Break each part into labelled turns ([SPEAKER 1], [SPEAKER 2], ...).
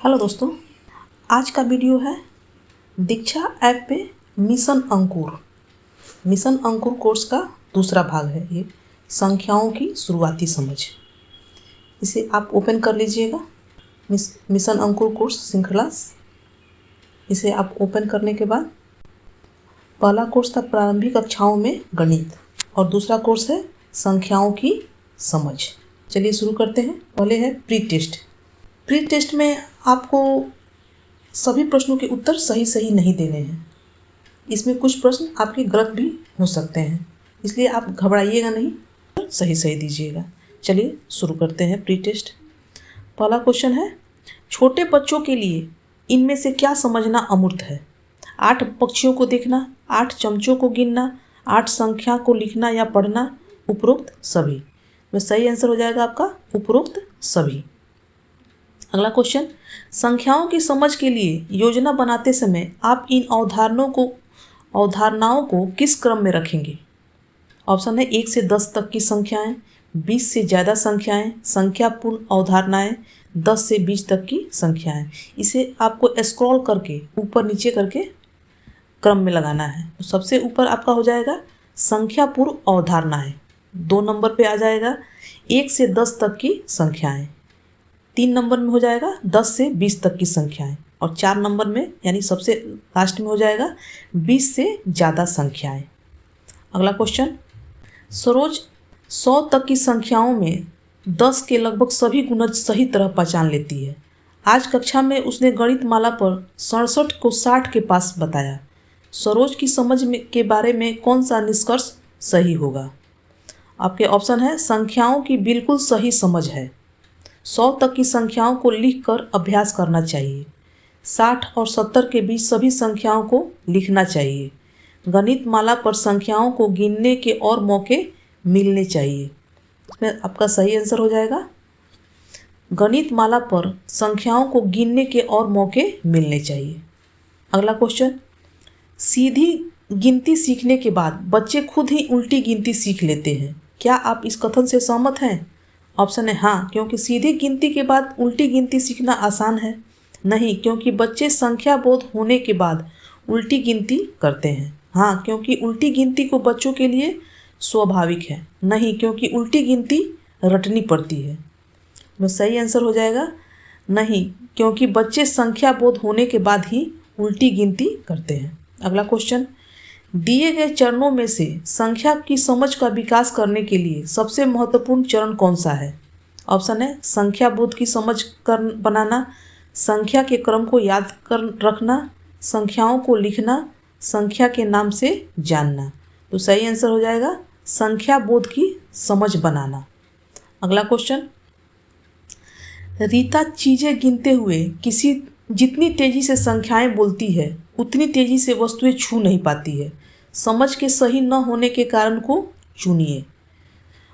[SPEAKER 1] Hello दोस्तों, आज का वीडियो है दीक्षा ऐप पे मिशन अंकुर कोर्स का दूसरा भाग है। ये संख्याओं की शुरुआती समझ। इसे आप ओपन कर लीजिएगा। मिशन अंकुर कोर्स श्रृंखला। इसे आप ओपन करने के बाद पहला कोर्स था प्रारंभिक कक्षाओं में गणित और दूसरा कोर्स है संख्याओं की समझ। चलिए शुरू करते हैं। पहले है प्री टेस्ट में आपको सभी प्रश्नों के उत्तर सही नहीं देने हैं। इसमें कुछ प्रश्न आपके गलत भी हो सकते हैं, इसलिए आप घबराइएगा नहीं, सही दीजिएगा। चलिए शुरू करते हैं प्री टेस्ट। पहला क्वेश्चन है, छोटे बच्चों के लिए इनमें से क्या समझना अमूर्त है? 8 पक्षियों को देखना, 8 चमचों को गिनना, 8 संख्या को लिखना या पढ़ना, उपरोक्त सभी। में सही आंसर हो जाएगा आपका उपरोक्त सभी। अगला क्वेश्चन, संख्याओं की समझ के लिए योजना बनाते समय आप इन अवधारणाओं को किस क्रम में रखेंगे? ऑप्शन है 1 से 10 तक की संख्याएं, 20 से ज़्यादा संख्याएं, संख्यापूर्ण अवधारणाएं, 10 से 20 तक की संख्याएं। इसे आपको स्क्रॉल करके ऊपर नीचे करके क्रम में लगाना है। तो सबसे ऊपर आपका हो जाएगा संख्यापूर्ण अवधारणाएं, 2 नंबर पे आ जाएगा 1 से 10 तक की संख्याएं, 3 नंबर में हो जाएगा 10 से 20 तक की संख्याएं और 4 नंबर में यानी सबसे लास्ट में हो जाएगा 20 से ज़्यादा संख्याएं। अगला क्वेश्चन, सरोज 100 तक की संख्याओं में 10 के लगभग सभी गुणज सही तरह पहचान लेती है। आज कक्षा में उसने गणित माला पर 67 को 60 के पास बताया। सरोज की समझ के बारे में कौन सा निष्कर्ष सही होगा? आपके ऑप्शन है संख्याओं की बिल्कुल सही समझ है, 100 तक की संख्याओं को लिखकर अभ्यास करना चाहिए, 60 और 70 के बीच सभी संख्याओं को लिखना चाहिए, गणित माला पर संख्याओं को गिनने के और मौके मिलने चाहिए। इसमें आपका सही आंसर हो जाएगा गणित माला पर संख्याओं को गिनने के और मौके मिलने चाहिए। अगला क्वेश्चन, सीधी गिनती सीखने के बाद बच्चे खुद ही उल्टी गिनती सीख लेते हैं। क्या आप इस कथन से सहमत हैं? ऑप्शन है हाँ, क्योंकि सीधी गिनती के बाद उल्टी गिनती सीखना आसान है। नहीं, क्योंकि बच्चे संख्या बोध होने के बाद उल्टी गिनती करते हैं। हाँ, क्योंकि उल्टी गिनती को बच्चों के लिए स्वाभाविक है। नहीं, क्योंकि उल्टी गिनती रटनी पड़ती है। तो सही आंसर हो जाएगा नहीं, क्योंकि बच्चे संख्या बोध होने के बाद ही उल्टी गिनती करते हैं। अगला क्वेश्चन, दिए गए चरणों में से संख्या की समझ का विकास करने के लिए सबसे महत्वपूर्ण चरण कौन सा है? ऑप्शन है संख्या बोध की समझ बनाना, संख्या के क्रम को याद कर रखना, संख्याओं को लिखना, संख्या के नाम से जानना। तो सही आंसर हो जाएगा संख्या बोध की समझ बनाना। अगला क्वेश्चन, रीता चीज़ें गिनते हुए जितनी तेजी से संख्याएं बोलती है उतनी तेजी से वस्तुएं छू नहीं पाती है। समझ के सही न होने के कारण को चुनिए।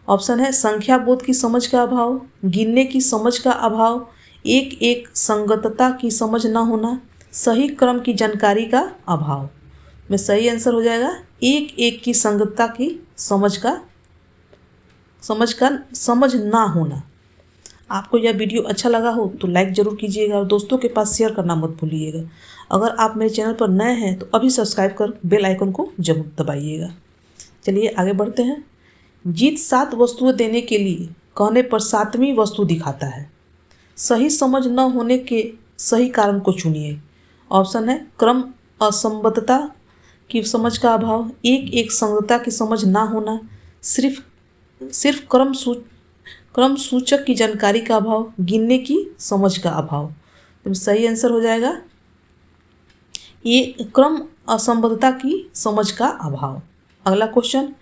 [SPEAKER 1] ऑप्शन है संख्या बोध की समझ का अभाव, गिनने की समझ का अभाव, एक संगतता की समझ न होना, सही क्रम की जानकारी का अभाव। में सही आंसर हो जाएगा एक की संगतता की समझ ना होना। आपको यह वीडियो अच्छा लगा हो तो लाइक ज़रूर कीजिएगा और दोस्तों के पास शेयर करना मत भूलिएगा। अगर आप मेरे चैनल पर नए हैं तो अभी सब्सक्राइब कर बेल आइकन को जरूर दबाइएगा। चलिए आगे बढ़ते हैं। जीत 7 वस्तुएं देने के लिए कहने पर 7वीं वस्तु दिखाता है। सही समझ न होने के सही कारण को चुनिए। ऑप्शन है क्रम असंबद्धता की समझ का अभाव, एक संगतता की समझ ना होना, सिर्फ क्रम सूचक की जानकारी का अभाव, गिनने की समझ का अभाव। तो सही आंसर हो जाएगा ये क्रम असंबद्धता की समझ का अभाव। अगला क्वेश्चन,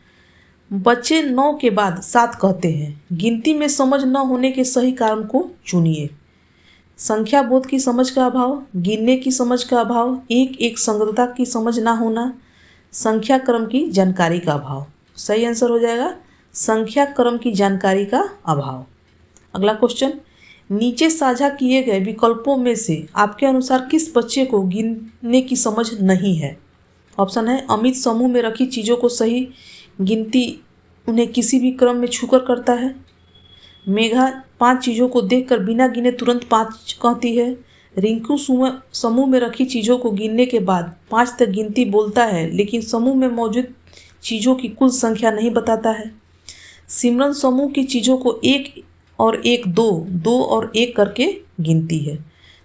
[SPEAKER 1] बच्चे 9 के बाद 7 कहते हैं। गिनती में समझ न होने के सही कारण को चुनिए। संख्या बोध की समझ का अभाव, गिनने की समझ का अभाव, एक संगतता की समझ ना होना, संख्या क्रम की जानकारी का अभाव। सही आंसर हो जाएगा संख्या क्रम की जानकारी का अभाव। अगला क्वेश्चन, नीचे साझा किए गए विकल्पों में से आपके अनुसार किस बच्चे को गिनने की समझ नहीं है? ऑप्शन है अमित समूह में रखी चीज़ों को सही गिनती उन्हें किसी भी क्रम में छूकर करता है, मेघा 5 चीज़ों को देखकर बिना गिने तुरंत 5 कहती है, रिंकू समूह में रखी चीज़ों को गिनने के बाद 5 तक गिनती बोलता है, लेकिन समूह में मौजूद चीज़ों की कुल संख्या नहीं बताता है। सिमरन समूह की चीज़ों को 1 और 1 2, 2 और 1 करके गिनती है।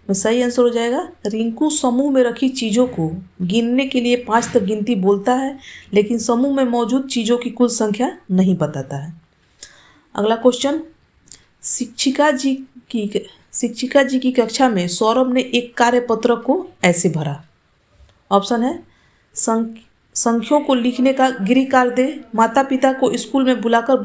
[SPEAKER 1] तो सही आंसर हो जाएगा, रिंकू समूह में रखी चीज़ों को गिनने के लिए 5 तक गिनती बोलता है, लेकिन समूह में मौजूद चीज़ों की कुल संख्या नहीं बताता है। अगला क्वेश्चन, शिक्षिका जी की कक्षा में सौरभ ने एक कार्यपत्रक को ऐसे भरा। ऑप्शन है, संख्याओं को लिखने का गृह कार्य दे, माता पिता को स्कूल में बुलाकर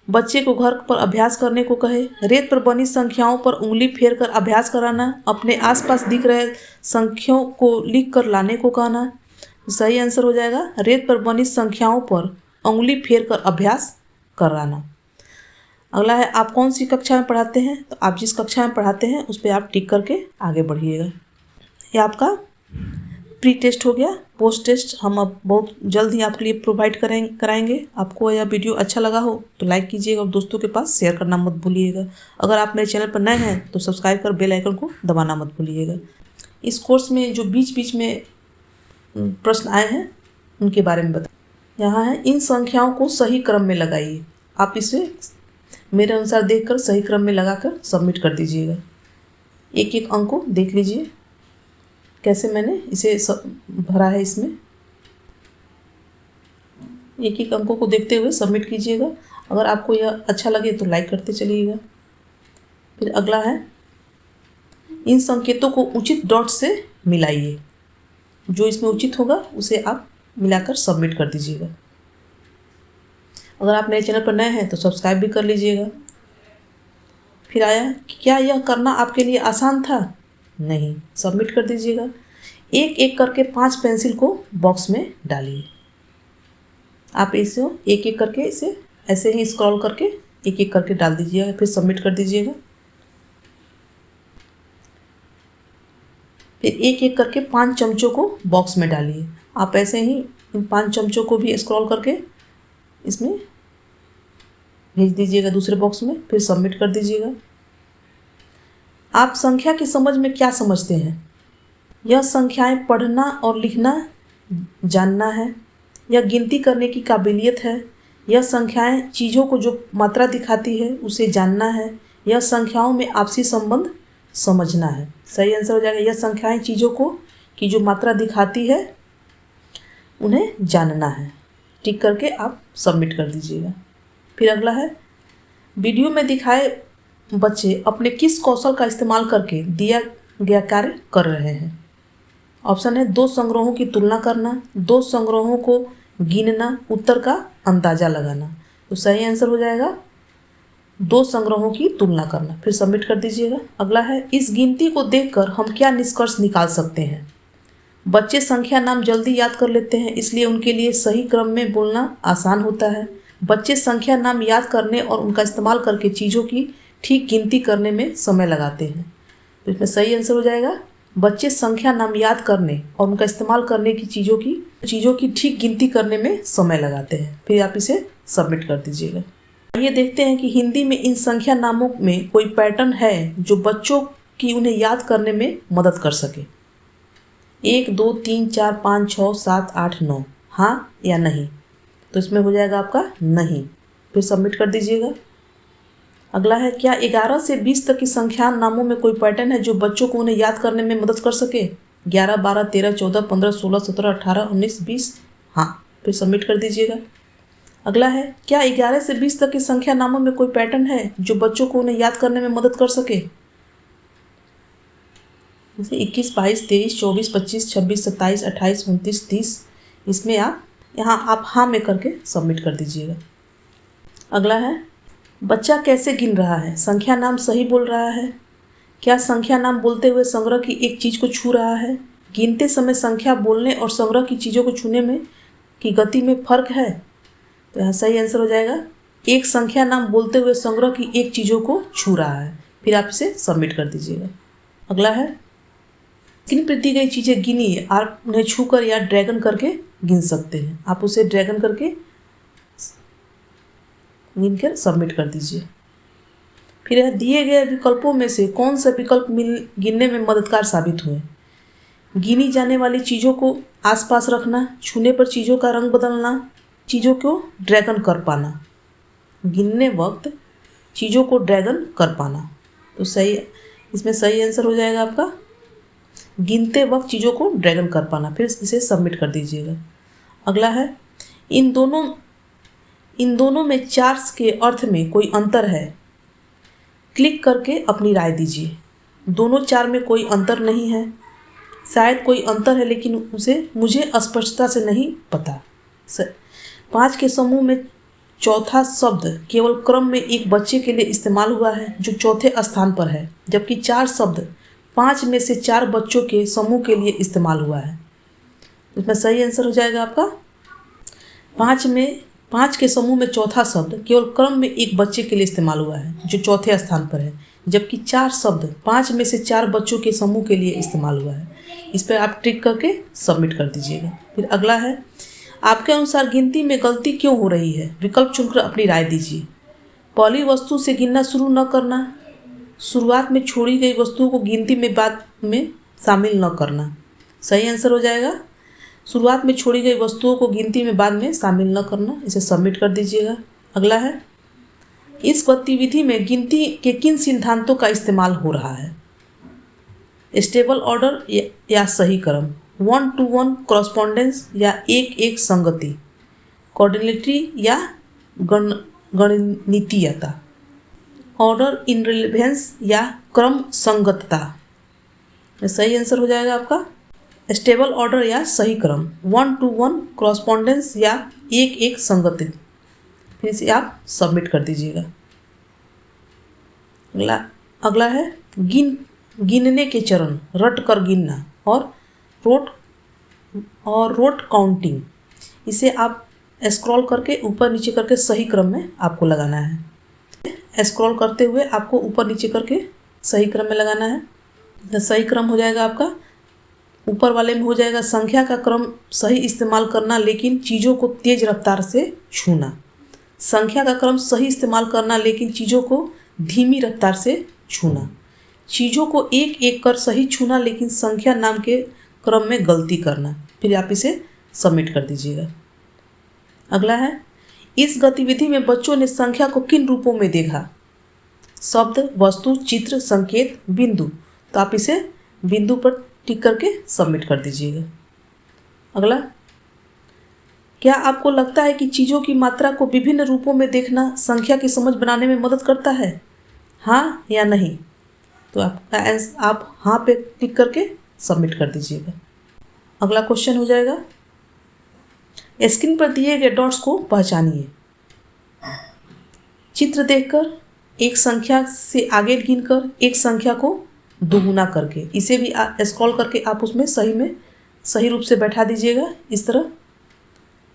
[SPEAKER 1] बच्चे को घर पर अभ्यास करने को कहे, रेत पर बनी संख्याओं पर उंगली फेर कर अभ्यास कराना, अपने आसपास दिख रहे संख्याओं को लिख कर लाने को कहना। सही आंसर हो जाएगा, रेत पर बनी संख्याओं पर उंगली फेर कर अभ्यास कराना। अगला है, आप कौन सी कक्षा में पढ़ाते हैं? तो आप जिस कक्षा में पढ़ाते हैं उस पर आप टिक करके आगे बढ़िएगा। ये आपका प्री टेस्ट हो गया। पोस्ट टेस्ट हम अब बहुत जल्द ही आपके लिए प्रोवाइड कराएंगे। आपको यह वीडियो अच्छा लगा हो तो लाइक कीजिएगा और दोस्तों के पास शेयर करना मत भूलिएगा। अगर आप मेरे चैनल पर नए हैं तो सब्सक्राइब कर बेल आइकन को दबाना मत भूलिएगा। इस कोर्स में जो बीच बीच में प्रश्न आए हैं उनके बारे में बताइए। यहाँ है, इन संख्याओं को सही क्रम में लगाइए। आप इसे मेरे अनुसार देखकर सही क्रम में लगाकर सबमिट कर दीजिएगा। एक एक अंक को देख लीजिए कैसे मैंने इसे भरा है। इसमें एक एक अंकों को देखते हुए सबमिट कीजिएगा। अगर आपको यह अच्छा लगे तो लाइक करते चलिएगा। फिर अगला है, इन संकेतों को उचित डॉट से मिलाइए। जो इसमें उचित होगा उसे आप मिलाकर सबमिट कर दीजिएगा। अगर आप मेरे चैनल पर नए हैं तो सब्सक्राइब भी कर लीजिएगा। फिर आया, क्या यह करना आपके लिए आसान था? नहीं, सबमिट कर दीजिएगा। एक एक करके 5 पेंसिल को बॉक्स में डालिए। आप इसे एक एक करके इसे ऐसे ही स्क्रॉल करके एक एक करके डाल दीजिएगा, फिर सबमिट कर दीजिएगा। फिर एक एक करके 5 चमचों को बॉक्स में डालिए। आप ऐसे ही इन 5 चमचों को भी स्क्रॉल करके इसमें भेज दीजिएगा दूसरे बॉक्स में, फिर सबमिट कर दीजिएगा। आप संख्या की समझ में क्या समझते हैं? यह संख्याएं पढ़ना और लिखना जानना है, यह गिनती करने की काबिलियत है, यह संख्याएं चीज़ों को जो मात्रा दिखाती है उसे जानना है, यह संख्याओं में आपसी संबंध समझना है। सही आंसर हो जाएगा, यह संख्याएं चीज़ों को की जो मात्रा दिखाती है उन्हें जानना है। टिक करके आप सबमिट कर दीजिएगा। फिर अगला है, वीडियो में दिखाए बच्चे अपने किस कौशल का इस्तेमाल करके दिया गया कार्य कर रहे हैं? ऑप्शन है, 2 संग्रहों की तुलना करना, 2 संग्रहों को गिनना, उत्तर का अंदाजा लगाना। तो सही आंसर हो जाएगा 2 संग्रहों की तुलना करना। फिर सबमिट कर दीजिएगा। अगला है, इस गिनती को देखकर हम क्या निष्कर्ष निकाल सकते हैं? बच्चे संख्या नाम जल्दी याद कर लेते हैं, इसलिए उनके लिए सही क्रम में बोलना आसान होता है। बच्चे संख्या नाम याद करने और उनका इस्तेमाल करके चीज़ों की ठीक गिनती करने में समय लगाते हैं। तो इसमें सही आंसर हो जाएगा, बच्चे संख्या नाम याद करने और उनका इस्तेमाल करने की चीज़ों की ठीक गिनती करने में समय लगाते हैं। फिर आप इसे सबमिट कर दीजिएगा। आइए देखते हैं कि हिंदी में इन संख्या नामों में कोई पैटर्न है जो बच्चों की उन्हें याद करने में मदद कर सके। 1 2 3 4 5 6 7 8 9, हाँ या नहीं? तो इसमें हो जाएगा आपका नहीं। फिर सबमिट कर दीजिएगा। अगला है, क्या 11 से 20 तक की संख्या नामों में कोई पैटर्न है जो बच्चों को उन्हें याद करने में मदद कर सके? 11 12 13 14 15 16 17 18 19 20, हाँ। फिर सबमिट कर दीजिएगा। अगला है, क्या 11 से 20 तक की संख्या नामों में कोई पैटर्न है जो बच्चों को उन्हें याद करने में मदद कर सके? जैसे 21 22 23 24 25 26 27 28 29 30, इसमें आप हाँ में करके सबमिट कर दीजिएगा। अगला है, बच्चा कैसे गिन रहा है? संख्या नाम सही बोल रहा है? क्या संख्या नाम बोलते हुए संग्रह की एक चीज़ को छू रहा है? गिनते समय संख्या बोलने और संग्रह की चीज़ों को छूने में की गति में फर्क है? तो यहाँ सही आंसर हो जाएगा, एक संख्या नाम बोलते हुए संग्रह की एक चीज़ों को छू रहा है। फिर आप इसे सबमिट कर दीजिएगा। अगला है, स्क्रीन पर दी गई चीज़ें गिनिए, आप उन्हें छूकर या ड्रैगन करके गिन सकते हैं। आप उसे ड्रैगन करके गिनकर सबमिट कर दीजिए। फिर यह दिए गए विकल्पों में से कौन सा विकल्प गिनने में मददगार साबित हुए। गिनी जाने वाली चीज़ों को आसपास रखना, छूने पर चीज़ों का रंग बदलना, चीज़ों को ड्रैगन कर पाना। गिनने वक्त चीज़ों को ड्रैगन कर पाना, तो सही, इसमें सही आंसर हो जाएगा आपका गिनते वक्त चीज़ों को ड्रैगन कर पाना। फिर इसे सबमिट कर दीजिएगा। अगला है, इन दोनों में चार्ट्स के अर्थ में कोई अंतर है। क्लिक करके अपनी राय दीजिए। दोनों चार में कोई अंतर नहीं है, शायद कोई अंतर है लेकिन मुझे स्पष्टता से नहीं पता। 5 के समूह में चौथा शब्द केवल क्रम में एक बच्चे के लिए इस्तेमाल हुआ है जो चौथे स्थान पर है, जबकि 4 शब्द 5 में से 4 बच्चों के समूह के लिए इस्तेमाल हुआ है। इसमें सही आंसर हो जाएगा आपका 5 के समूह में चौथा शब्द केवल क्रम में एक बच्चे के लिए इस्तेमाल हुआ है जो चौथे स्थान पर है, जबकि 4 शब्द 5 में से 4 बच्चों के समूह के लिए इस्तेमाल हुआ है। इस पर आप टिक करके सबमिट कर दीजिएगा। फिर अगला है, आपके अनुसार गिनती में गलती क्यों हो रही है। विकल्प चुनकर अपनी राय दीजिए। पहली वस्तु से गिनना शुरू न करना, शुरुआत में छोड़ी गई वस्तुओं को गिनती में बाद में शामिल न करना। सही आंसर हो जाएगा शुरुआत में छोड़ी गई वस्तुओं को गिनती में बाद में शामिल न करना। इसे सबमिट कर दीजिएगा। अगला है, इस गतिविधि में गिनती के किन सिद्धांतों का इस्तेमाल हो रहा है। स्टेबल ऑर्डर या सही क्रम, 1-to-1 कॉरस्पॉन्डेंस या 1-1 संगति, कॉर्डिनेटरी या गणितीयता, ऑर्डर इन रिलेवेंस या क्रम संगतता। सही आंसर हो जाएगा आपका स्टेबल ऑर्डर या सही क्रम, 1-to-1 कॉरस्पॉन्डेंस या 1-1 संगति। फिर इसे आप सबमिट कर दीजिएगा। अगला है, गिनने के चरण, रट कर गिनना और रोट काउंटिंग। इसे आप स्क्रॉल करके ऊपर नीचे करके सही क्रम में आपको लगाना है। स्क्रॉल करते हुए आपको ऊपर नीचे करके सही क्रम में लगाना है। सही क्रम हो जाएगा आपका ऊपर वाले में हो जाएगा संख्या का क्रम सही इस्तेमाल करना लेकिन चीज़ों को तेज रफ्तार से छूना। संख्या का क्रम सही इस्तेमाल करना लेकिन चीज़ों को धीमी रफ्तार से छूना। चीज़ों को एक एक कर सही छूना लेकिन संख्या नाम के क्रम में गलती करना। फिर आप इसे सबमिट कर दीजिएगा। अगला है, इस गतिविधि में बच्चों ने संख्या को किन रूपों में देखा। शब्द, वस्तु, चित्र, संकेत, बिंदु। तो आप इसे बिंदु पर टिक करके सबमिट कर दीजिएगा। अगला, क्या आपको लगता है कि चीज़ों की मात्रा को विभिन्न रूपों में देखना संख्या की समझ बनाने में मदद करता है, हाँ या नहीं। तो आप हाँ पे टिक करके सबमिट कर दीजिएगा। अगला क्वेश्चन हो जाएगा, स्क्रीन पर दिए गए डॉट्स को पहचानिए। चित्र देखकर, एक संख्या से आगे गिनकर, एक संख्या को दोगुना करके। इसे भी स्क्रॉल करके आप उसमें सही रूप से बैठा दीजिएगा। इस तरह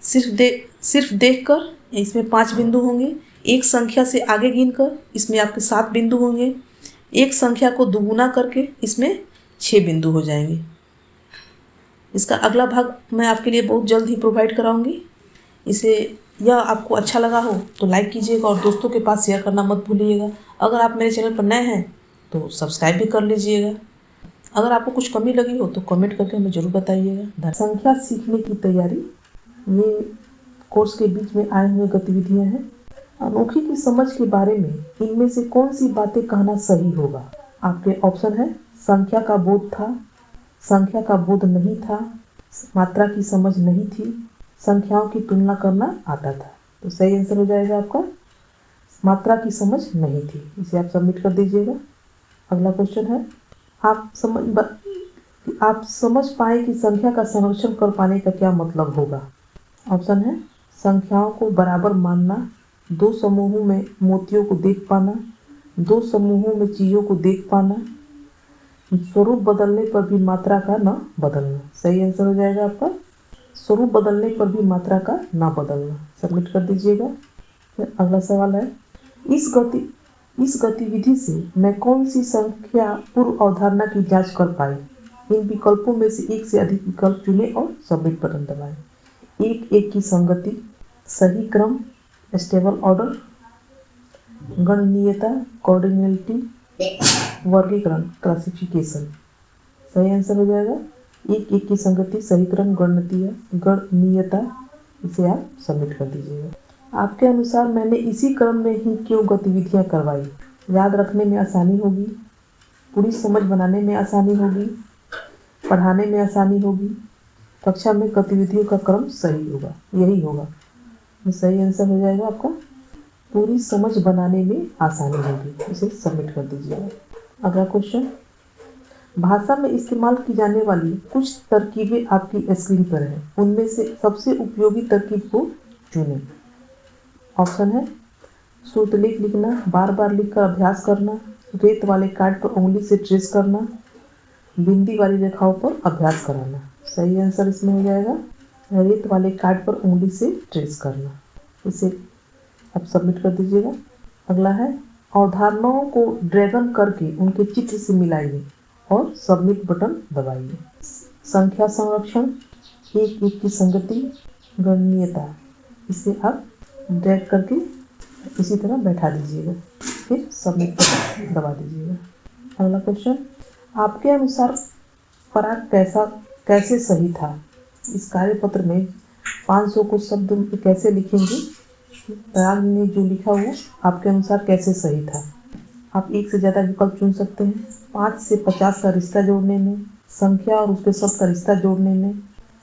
[SPEAKER 1] सिर्फ देखकर, इसमें 5 बिंदु होंगे। एक संख्या से आगे गिनकर, इसमें आपके 7 बिंदु होंगे। एक संख्या को दोगुना करके, इसमें 6 बिंदु हो जाएंगे। इसका अगला भाग मैं आपके लिए बहुत जल्द ही प्रोवाइड कराऊंगी। यह आपको अच्छा लगा हो तो लाइक कीजिएगा और दोस्तों के पास शेयर करना मत भूलिएगा। अगर आप मेरे चैनल पर नए हैं तो सब्सक्राइब भी कर लीजिएगा। अगर आपको कुछ कमी लगी हो तो कमेंट करके हमें ज़रूर बताइएगा। संख्या सीखने की तैयारी, ये कोर्स के बीच में आए हुए गतिविधियाँ हैं। अनोखी की समझ के बारे में इनमें से कौन सी बातें कहना सही होगा। आपके ऑप्शन है, संख्या का बोध था, संख्या का बोध नहीं था, मात्रा की समझ नहीं थी, संख्याओं की तुलना करना आता था। तो सही आंसर हो जाएगा आपका मात्रा की समझ नहीं थी। इसे आप सबमिट कर दीजिएगा। अगला क्वेश्चन है, आप समझ पाए कि संख्या का संरक्षण कर पाने का क्या मतलब होगा। ऑप्शन है, संख्याओं को बराबर मानना, 2 समूहों में मोतियों को देख पाना, 2 समूहों में चीज़ों को देख पाना, स्वरूप बदलने पर भी मात्रा का न बदलना। सही आंसर हो जाएगा आपका स्वरूप बदलने पर भी मात्रा का ना बदलना। सबमिट कर दीजिएगा। फिर अगला सवाल है, इस गतिविधि से मैं कौन सी संख्या पूर्व अवधारणा की जांच कर पाई। इन विकल्पों में से एक से अधिक विकल्प चुनें और सबमिट बटन दबाएं। 1-1 की संगति, सही क्रम, स्टेबल ऑर्डर, गणनीयता, कोऑर्डिनेलिटी, वर्गीकरण, क्लासिफिकेशन। सही आंसर हो जाएगा एक एक की संगति, सही क्रम, गणनीयता। इसे आप सबमिट कर दीजिएगा। आपके अनुसार मैंने इसी क्रम में ही क्यों गतिविधियां करवाई? याद रखने में आसानी होगी, पूरी समझ बनाने में आसानी होगी, पढ़ाने में आसानी होगी, कक्षा में गतिविधियों का क्रम सही होगा, यही होगा। सही आंसर हो जाएगा आपका पूरी समझ बनाने में आसानी होगी। इसे सबमिट कर दीजिएगा। अगला क्वेश्चन, भाषा में इस्तेमाल की जाने वाली कुछ तरकीबें आपकी स्क्रीन पर हैं, उनमें से सबसे उपयोगी तरकीब को चुनें। ऑप्शन है श्रुतलेख लिखना, बार बार लिखकर अभ्यास करना, रेत वाले कार्ड पर उंगली से ट्रेस करना, बिंदी वाली रेखाओं पर अभ्यास कराना। सही आंसर इसमें हो जाएगा रेत वाले कार्ड पर उंगली से ट्रेस करना। इसे आप सबमिट कर दीजिएगा। अगला है अवधारणाओं को ड्रैगन करके उनके चित्र से मिलाइए और सबमिट बटन दबाइए। संख्या संरक्षण, एक एक की संगति, गणनीयता। इसे आप ड्रैग करके इसी तरह बैठा दीजिएगा, फिर सबमिट बटन दबा दीजिएगा। अगला क्वेश्चन, आपके अनुसार पराग कैसे सही था? इस कार्यपत्र में 500 को शब्द में कैसे लिखेंगे? पराग ने जो लिखा वो आपके अनुसार कैसे सही था? आप एक से ज़्यादा विकल्प चुन सकते हैं। 5 से 50 का रिश्ता जोड़ने में, संख्या और उसके शब्द का रिश्ता जोड़ने में,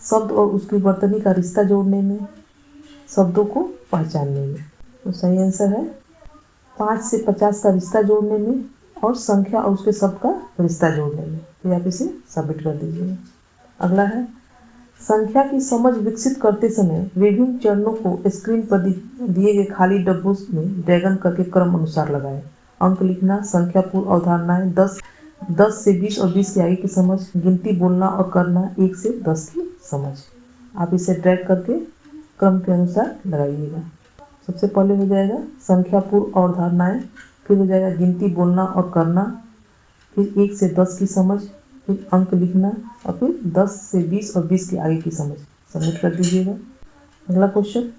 [SPEAKER 1] शब्द और उसकी वर्तनी का रिश्ता जोड़ने में, शब्दों को पहचानने में। तो सही आंसर है 5 से 50 का रिश्ता जोड़ने में और संख्या और उसके शब्द का रिश्ता जोड़ने में। तो आप इसे सबमिट कर दीजिए। अगला है संख्या की समझ विकसित करते समय विभिन्न चरणों को स्क्रीन पर दिए गए खाली डब्बों में ड्रैगन करके क्रम अनुसार लगाएं। अंक लिखना, संख्या पूर्व अवधारणाएं, 10 से 20 और 20 के आगे की समझ, गिनती बोलना और करना, 1 से 10 की समझ। आप इसे ड्रैग करके क्रम के अनुसार लगाइएगा। सबसे पहले हो जाएगा संख्या पूर्व अवधारणाएं, फिर हो जाएगा गिनती बोलना और करना, फिर 1 से 10 की समझ, फिर अंक लिखना और फिर 10 से 20 और 20 के आगे की समझ। सबमिट कर दीजिएगा। अगला क्वेश्चन,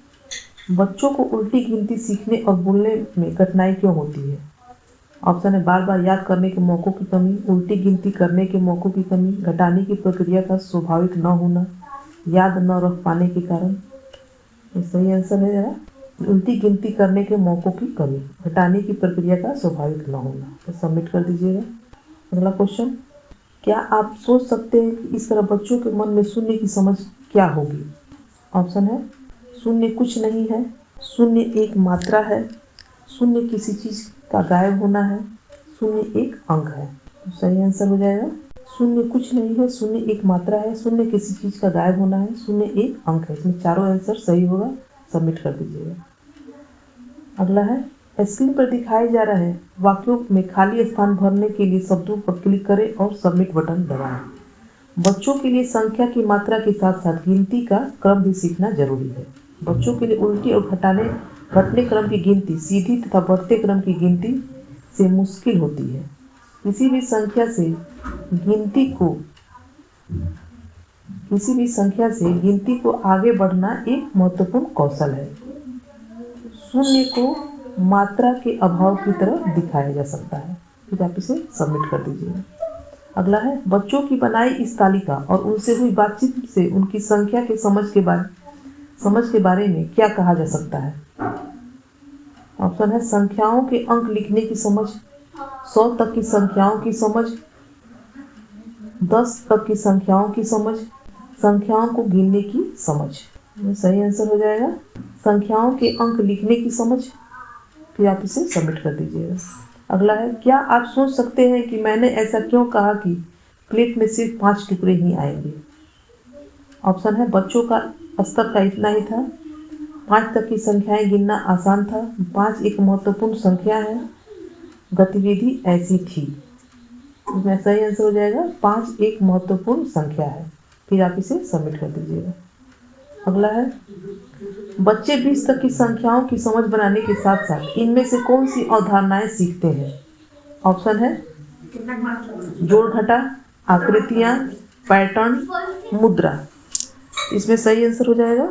[SPEAKER 1] बच्चों को उल्टी गिनती सीखने और बोलने में कठिनाई क्यों होती है? ऑप्शन है बार बार याद करने के मौक़ों की कमी, उल्टी गिनती करने के मौक़ों की कमी, घटाने की प्रक्रिया का स्वाभाविक न होना, याद न रख पाने के कारण। सही आंसर है जरा उल्टी गिनती करने के मौक़ों की कमी, घटाने की प्रक्रिया का स्वाभाविक न होना। तो सबमिट कर दीजिएगा। अगला क्वेश्चन, क्या आप सोच सकते हैं कि इस तरह बच्चों के मन में शून्य की समझ क्या होगी? ऑप्शन है शून्य कुछ नहीं है, शून्य एक मात्रा है, शून्य किसी चीज़ का गायब होना है, शून्य एक अंक है। तो सही आंसर हो जाएगा शून्य कुछ नहीं है, शून्य एक मात्रा है, शून्य किसी चीज़ का गायब होना है, शून्य एक अंक है। इसमें चारों आंसर सही होगा। सबमिट कर दीजिएगा। अगला है स्क्रीन पर दिखाए जा रहे वाक्यों में खाली स्थान भरने के लिए शब्दों पर क्लिक करें और सबमिट बटन दबाएं। बच्चों के लिए संख्या की मात्रा के साथ साथ गिनती का क्रम भी सीखना जरूरी है। बच्चों के लिए उल्टी और घटने क्रम की गिनती सीधी तथा बढ़ते क्रम की गिनती से मुश्किल होती है। किसी भी संख्या से गिनती को आगे बढ़ना एक महत्वपूर्ण कौशल है। शून्य को मात्रा के अभाव की तरह दिखाया जा सकता है। फिर आप इसे सबमिट कर दीजिए। अगला है बच्चों की बनाई इस तालिका और उनसे हुई बातचीत से उनकी संख्या के समझ के बारे में क्या कहा जा सकता है? ऑप्शन है संख्याओं के अंक लिखने की समझ, 100 तक की संख्याओं की समझ, 10 तक की संख्याओं की समझ, संख्याओं को गिनने की समझ। सही आंसर हो जाएगा संख्याओं के अंक लिखने की समझ। फिर आप इसे सबमिट कर दीजिएगा। अगला है क्या आप सोच सकते हैं कि मैंने ऐसा क्यों कहा कि प्लेट में सिर्फ 5 टुकड़े ही आएंगे? ऑप्शन है बच्चों का स्तर का इतना ही था, 5 तक की संख्याएं गिनना आसान था, 5 एक महत्वपूर्ण संख्या है, गतिविधि ऐसी थी। इसमें सही आंसर हो जाएगा 5 एक महत्वपूर्ण संख्या है। फिर आप इसे सबमिट कर दीजिएगा। अगला है बच्चे 20 तक की संख्याओं की समझ बनाने के साथ साथ इनमें से कौन सी अवधारणाएं सीखते हैं? ऑप्शन है जोड़ घटा, आकृतियां, पैटर्न, मुद्रा। इसमें सही आंसर हो जाएगा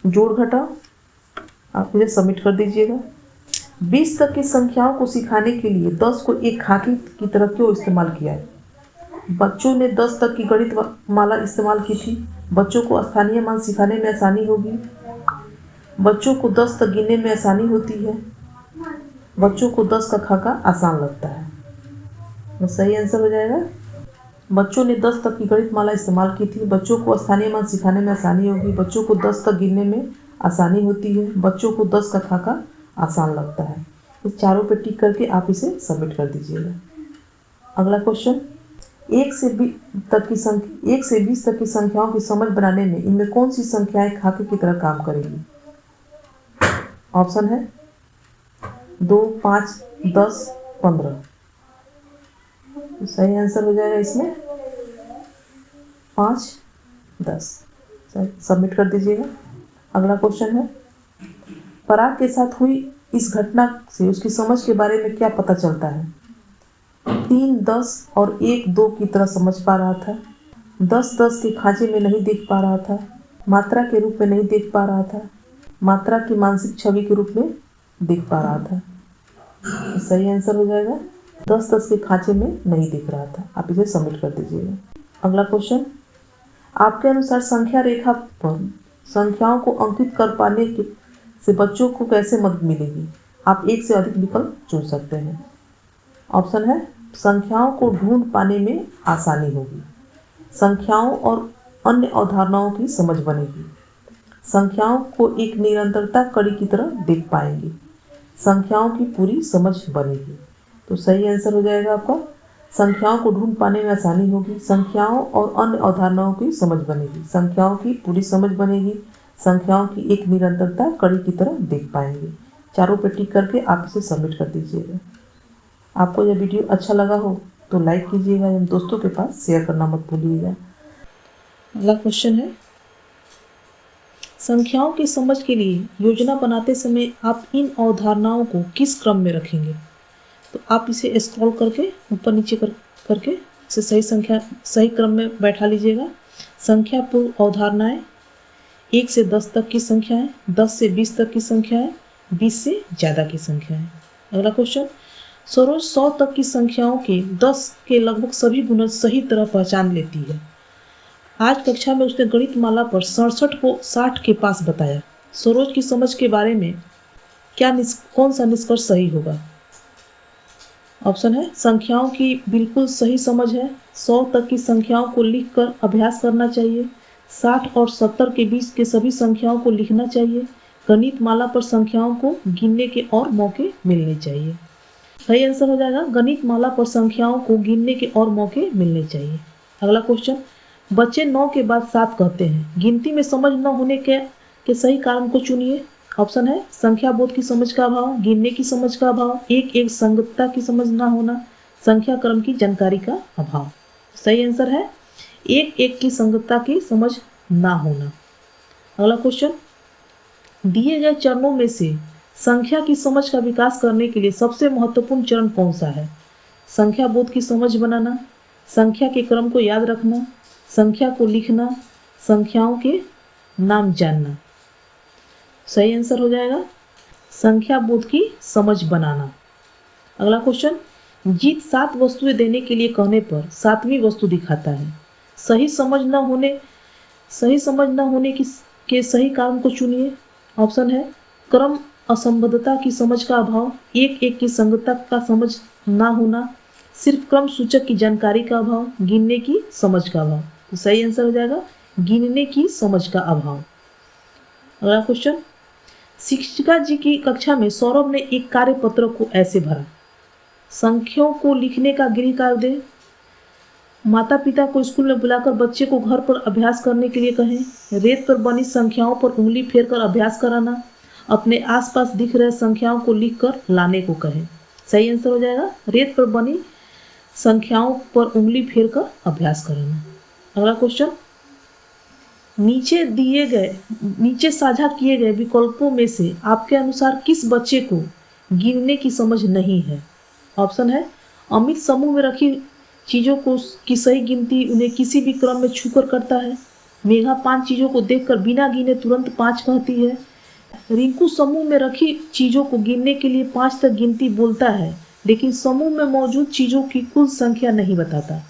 [SPEAKER 1] जोड़ घटा। आप इसे सबमिट कर दीजिएगा। 20 तक की संख्याओं को सिखाने के लिए 10 को एक खाकी की तरह क्यों इस्तेमाल किया है? बच्चों ने 10 तक की गणित माला इस्तेमाल की थी। बच्चों को स्थानीय मान सिखाने में आसानी होगी। बच्चों को 10 तक गिनने में आसानी होती है। बच्चों को 10 का खाका आसान लगता है। तो सही आंसर हो जाएगा। बच्चों ने 10 तक की गणित माला इस्तेमाल की थी। बच्चों को स्थानीय मान सिखाने में आसानी होगी। बच्चों को 10 तक गिनने में आसानी होती है। बच्चों को 10 का खाका आसान लगता है। इस चारों पे टिक करके आप इसे सबमिट कर दीजिएगा। अगला क्वेश्चन, 1 से 20 तक की संख्याओं की समझ बनाने में इनमें कौन सी संख्याएं खाके की तरह काम करेंगी? ऑप्शन है 2, 5, 10, 15। सही आंसर हो जाएगा इसमें 5, 10। सबमिट कर दीजिएगा। अगला क्वेश्चन है, पराग के साथ हुई इस घटना से उसकी समझ के बारे में क्या पता चलता है? 3, 10 और 1, 2 की तरह समझ पा रहा था। 10, 10 के खांचे में नहीं देख पा रहा था। मात्रा के रूप में नहीं देख पा रहा था। मात्रा की मानसिक छवि के रूप में देख पा रहा था। सही आंसर हो जाएगा 10, 10 के खांचे में नहीं दिख रहा था। आप इसे सबमिट कर दीजिएगा। अगला क्वेश्चन, आपके अनुसार संख्या रेखा पर संख्याओं को अंकित कर पाने से बच्चों को कैसे मदद मिलेगी? आप एक से अधिक विकल्प चुन सकते हैं। ऑप्शन है, संख्याओं को ढूंढ पाने में आसानी होगी। संख्याओं और अन्य अवधारणाओं की समझ बनेगी। संख्याओं को एक निरंतरता कड़ी की तरह देख पाएंगे। संख्याओं की पूरी समझ बनेगी। तो सही आंसर हो जाएगा आपका, संख्याओं को ढूंढ पाने में आसानी होगी। संख्याओं और अन्य अवधारणाओं की समझ बनेगी। संख्याओं की पूरी समझ बनेगी। संख्याओं की एक निरंतरता कड़ी की तरह देख पाएंगे। चारों पे टिक करके आप इसे सबमिट कर दीजिएगा। आपको यह वीडियो अच्छा लगा हो तो लाइक कीजिएगा एवं दोस्तों के पास शेयर करना मत भूलिएगा। अगला क्वेश्चन है, संख्याओं की समझ के लिए योजना बनाते समय आप इन अवधारणाओं को किस क्रम में रखेंगे? तो आप इसे स्क्रॉल करके ऊपर नीचे करके इसे सही क्रम में बैठा लीजिएगा। संख्या पूर्व अवधारणाएं, 1 से 10 तक की संख्याएं, 10 से 20 तक की संख्याएं, 20 से ज़्यादा की संख्याएं। अगला क्वेश्चन, सरोज 100 तक की संख्याओं के 10 के लगभग सभी गुणज सही तरह पहचान लेती है। आज कक्षा में उसने गणित माला पर 67 को 60 के पास बताया। सरोज की समझ के बारे में कौन सा निष्कर्ष सही होगा? ऑप्शन है, संख्याओं की बिल्कुल सही समझ है। 100 तक की संख्याओं को लिखकर अभ्यास करना चाहिए। 60 और 70 के बीच के सभी संख्याओं को लिखना चाहिए। गणित माला पर संख्याओं को गिनने के और मौके मिलने चाहिए। सही आंसर हो जाएगा, गणित माला पर संख्याओं को गिनने के और मौके मिलने चाहिए। अगला क्वेश्चन, बच्चे 9 के बाद 7 कहते हैं। गिनती में समझ न होने के सही कारण को चुनिए। ऑप्शन है, संख्या बोध की समझ का अभाव, गिनने की समझ का अभाव, एक संगतता की समझ ना होना, संख्या क्रम की जानकारी का अभाव। सही आंसर है एक की संगतता की समझ ना होना। अगला क्वेश्चन, दिए गए चरणों में से संख्या की समझ का विकास करने के लिए सबसे महत्वपूर्ण चरण कौन सा है? संख्या बोध की समझ बनाना, संख्या के क्रम को याद रखना, संख्या को लिखना, संख्याओं के नाम जानना। सही आंसर हो जाएगा संख्या बोध की समझ बनाना। अगला क्वेश्चन, जीत 7 वस्तुएं देने के लिए कहने पर 7वीं वस्तु दिखाता है। सही समझ न होने के सही कारण को चुनिए। ऑप्शन है, क्रम असंबद्धता की समझ का अभाव, एक की संगतता का समझ ना होना, सिर्फ क्रम सूचक की जानकारी का अभाव, गिनने की समझ का अभाव। तो सही आंसर हो जाएगा गिनने की समझ का अभाव। अगला क्वेश्चन, शिक्षिका जी की कक्षा में सौरभ ने एक कार्य पत्र को ऐसे भरा। संख्याओं को लिखने का गृह कार्य दे, माता पिता को स्कूल में बुलाकर बच्चे को घर पर अभ्यास करने के लिए कहें, रेत पर बनी संख्याओं पर उंगली फेरकर अभ्यास कराना, अपने आसपास दिख रहे संख्याओं को लिखकर लाने को कहें। सही आंसर हो जाएगा रेत पर बनी संख्याओं पर उंगली फेरकर अभ्यास कराना। अगला क्वेश्चन, नीचे साझा किए गए विकल्पों में से आपके अनुसार किस बच्चे को गिनने की समझ नहीं है? ऑप्शन है, अमित समूह में रखी चीजों की सही गिनती उन्हें किसी भी क्रम में छूकर करता है। मेघा 5 चीजों को देखकर बिना गिने तुरंत 5 कहती है। रिंकू समूह में रखी चीजों को गिनने के लिए 5 तक गिनती बोलता है, लेकिन समूह में मौजूद चीजों की कुल संख्या नहीं बताता।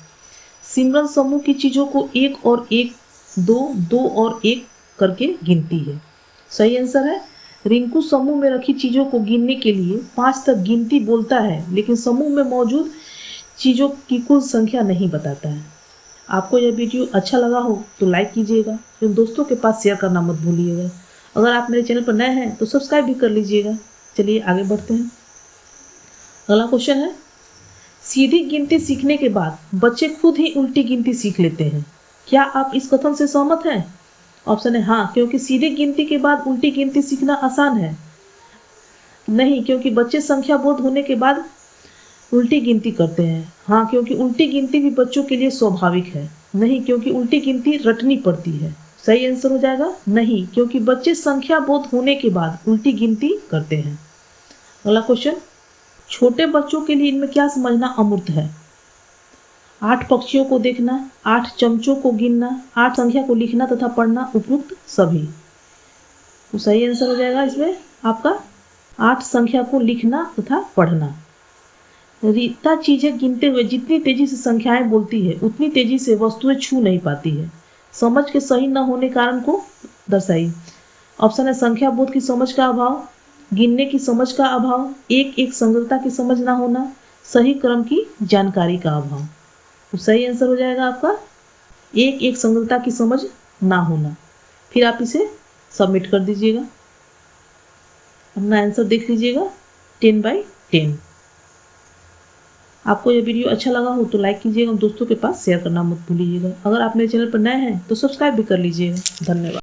[SPEAKER 1] सिमरन समूह की चीजों को 1 और 1, 2, 2 और 1 करके गिनती है। सही आंसर है। रिंकू समूह में रखी चीजों को गिनने के लिए 5 तक गिनती बोलता है, लेकिन समूह में मौजूद चीजों की कुल संख्या नहीं बताता है। आपको यह वीडियो अच्छा लगा हो तो लाइक कीजिएगा, फिर दोस्तों के पास शेयर करना मत भूलिएगा। अगर आप मेरे चैनल पर नए हैं तो सब्सक्राइब भी कर लीजिएगा। चलिए आगे बढ़ते हैं। अगला क्वेश्चन है, सीधी गिनती सीखने के बाद बच्चे खुद ही उल्टी गिनती सीख लेते हैं। क्या आप इस कथन से सहमत हैं? ऑप्शन है हाँ, क्योंकि सीधी गिनती के बाद उल्टी गिनती सीखना आसान है। नहीं, क्योंकि बच्चे संख्या बोध होने के बाद उल्टी गिनती करते हैं। हाँ, क्योंकि उल्टी गिनती भी बच्चों के लिए स्वाभाविक है। नहीं, क्योंकि उल्टी गिनती रटनी पड़ती है। सही आंसर हो जाएगा नहीं, क्योंकि बच्चे संख्या बोध होने के बाद उल्टी गिनती करते हैं। अगला क्वेश्चन, छोटे बच्चों के लिए इनमें क्या समझना अमूर्त है? 8 पक्षियों को देखना, 8 चमचों को गिनना, 8 संख्या को लिखना तथा पढ़ना, उपयुक्त सभी। तो सही आंसर हो जाएगा इसमें आपका 8 संख्या को लिखना तथा पढ़ना। रीता चीजें गिनते हुए जितनी तेजी से संख्याएं बोलती है, उतनी तेजी से वस्तुएं छू नहीं पाती है। समझ के सही न होने कारण को दर्शाई। ऑप्शन है संख्या बोध की समझ का अभाव, गिनने की समझ का अभाव, एक एक संगतता की समझ ना होना, सही क्रम की जानकारी का अभाव। तो सही आंसर हो जाएगा आपका एक एक संगतता की समझ ना होना। फिर आप इसे सबमिट कर दीजिएगा। अपना आंसर देख लीजिएगा 10/10। आपको यह वीडियो अच्छा लगा हो तो लाइक कीजिएगा और दोस्तों के पास शेयर करना मत भूलिएगा। अगर आप मेरे चैनल पर नए हैं तो सब्सक्राइब भी कर लीजिएगा। धन्यवाद।